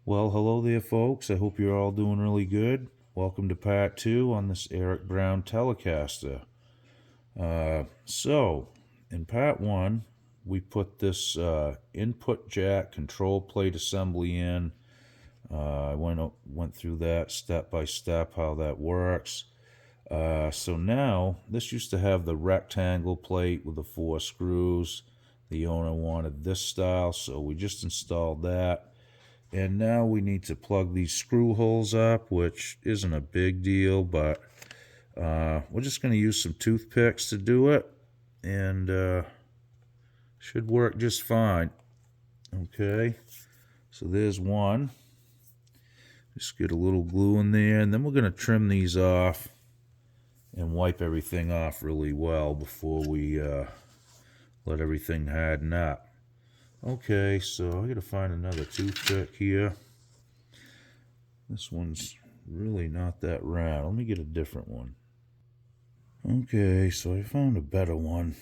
Well, hello there, folks. I hope you're all doing really good. Welcome to part two on this Eric Brown telecaster. In part one, we put this input jack control plate assembly in. I went through that step by step how that works. So now this used to have the rectangle plate with the 4 screws. The owner wanted this style, so we just installed that. And now we need to plug these screw holes up, which isn't a big deal, but we're just going to use some toothpicks to do it, and should work just fine. Okay, so there's one. Just get a little glue in there, and then we're going to trim these off and wipe everything off really well before we let everything harden up. Okay, so I gotta find another toothpick here. This one's really not that round. Let me get a different one. Okay, so I found a better one.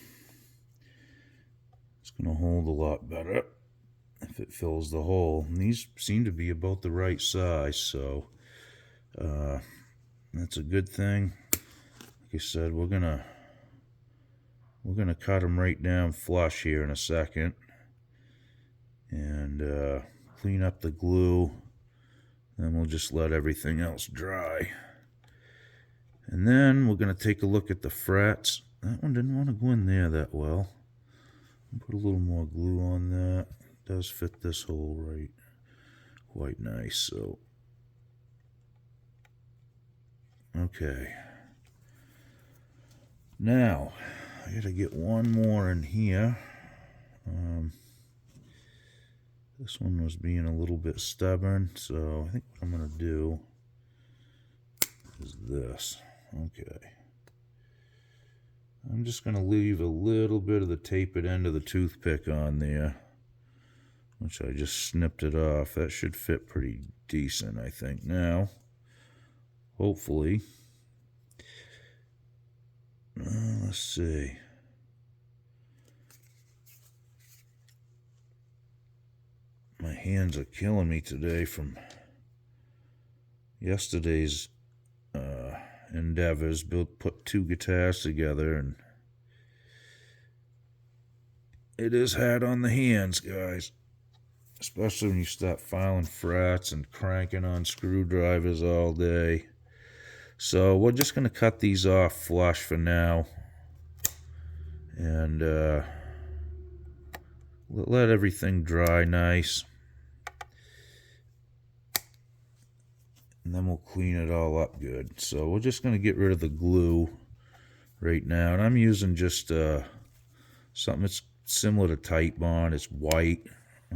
It's gonna hold a lot better if it fills the hole. And these seem to be about the right size, so that's a good thing. Like I said, we're gonna cut them right down flush here in a second. And clean up the glue. Then we'll just let everything else dry. And then we're going to take a look at the frets. That one didn't want to go in there that well. Put a little more glue on that. It does fit this hole right quite nice. So, okay. Now, I got to get one more in here. This one was being a little bit stubborn, so I think what I'm going to do is this. Okay. I'm just going to leave a little bit of the tapered end of the toothpick on there, which I just snipped it off. That should fit pretty decent, I think. Now, hopefully, let's see. My hands are killing me today from yesterday's endeavors. Put 2 guitars together, and it is hard on the hands, guys. Especially when you start filing frets and cranking on screwdrivers all day. So we're just going to cut these off flush for now. And let everything dry nice. And then we'll clean it all up good. So we're just going to get rid of the glue right now. And I'm using just something that's similar to Tight Bond. It's white.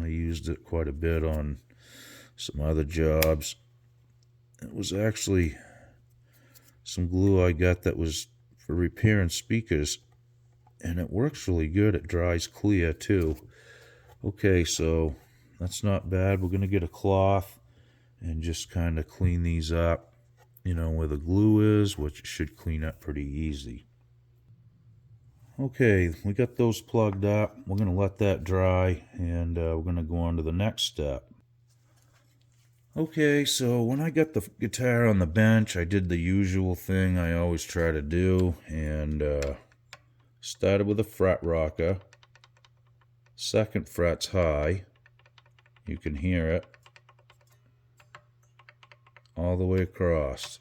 I used it quite a bit on some other jobs. It was actually some glue I got that was for repairing speakers. And it works really good. It dries clear too. Okay, so that's not bad. We're going to get a cloth and just kind of clean these up, where the glue is, which should clean up pretty easy. Okay, we got those plugged up. We're going to let that dry, and we're going to go on to the next step. Okay, so when I got the guitar on the bench, I did the usual thing I always try to do, and started with a fret rocker. 2nd fret's high. You can hear it. All the way across.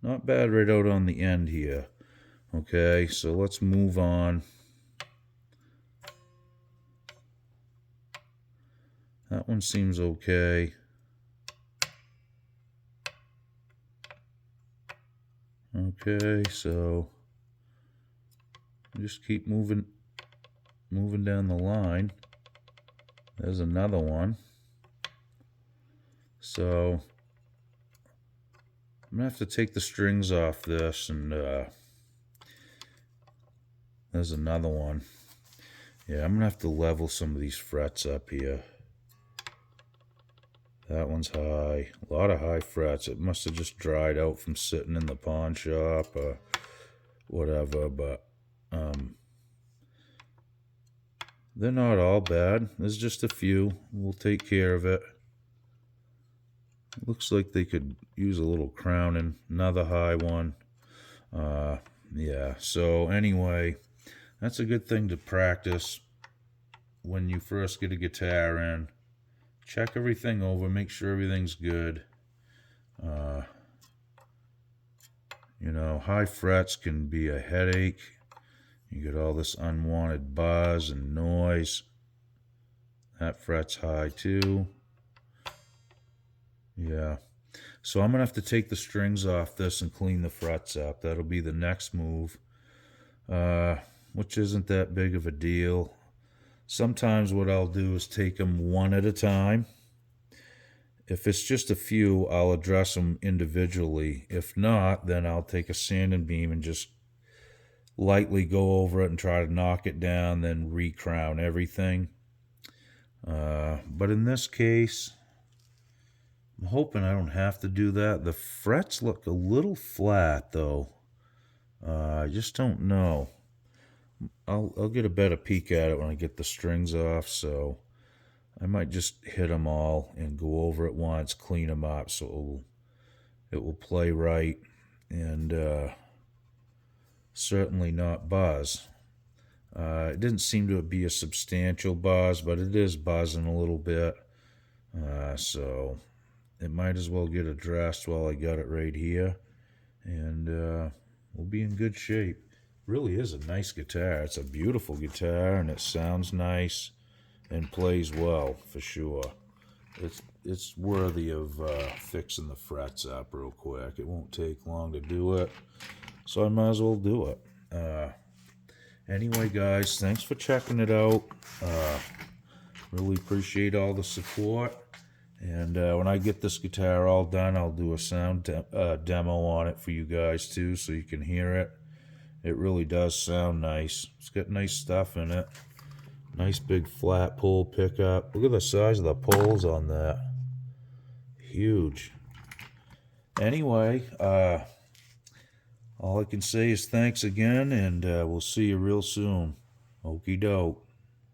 Not bad right out on the end here. Okay, so let's move on. That one seems okay. Okay, so just keep moving down the line. There's another one. So I'm gonna have to take the strings off this, and there's another one. Yeah, I'm gonna have to level some of these frets up here. That one's high. A lot of high frets. It must have just dried out from sitting in the pawn shop or whatever, but They're not all bad. There's just a few. We'll take care of it. Looks like they could use a little crowning. Another high one. Yeah, so anyway, that's a good thing to practice when you first get a guitar in. Check everything over, make sure everything's good. High frets can be a headache. You get all this unwanted buzz and noise. That fret's high too. Yeah. So I'm going to have to take the strings off this and clean the frets up. That'll be the next move, which isn't that big of a deal. Sometimes what I'll do is take them one at a time. If it's just a few, I'll address them individually. If not, then I'll take a sanding beam and just lightly go over it and try to knock it down, then re-crown everything. But in this case, I'm hoping I don't have to do that. The frets look a little flat, though. I just don't know. I'll get a better peek at it when I get the strings off, so I might just hit them all and go over it once, clean them up so it will play right, and certainly not buzz. It didn't seem to be a substantial buzz, but it is buzzing a little bit, so it might as well get addressed while I got it right here, and we'll be in good shape. Really is a nice guitar. It's a beautiful guitar, and it sounds nice and plays well for sure. It's worthy of fixing the frets up real quick. It won't take long to do it, so I might as well do it. Anyway, guys, thanks for checking it out. Really appreciate all the support. And when I get this guitar all done, I'll do a sound demo on it for you guys too, so you can hear it. It really does sound nice. It's got nice stuff in it. Nice big flat pole pickup. Look at the size of the poles on that. Huge. Anyway, all I can say is thanks again, and we'll see you real soon. Okie doke.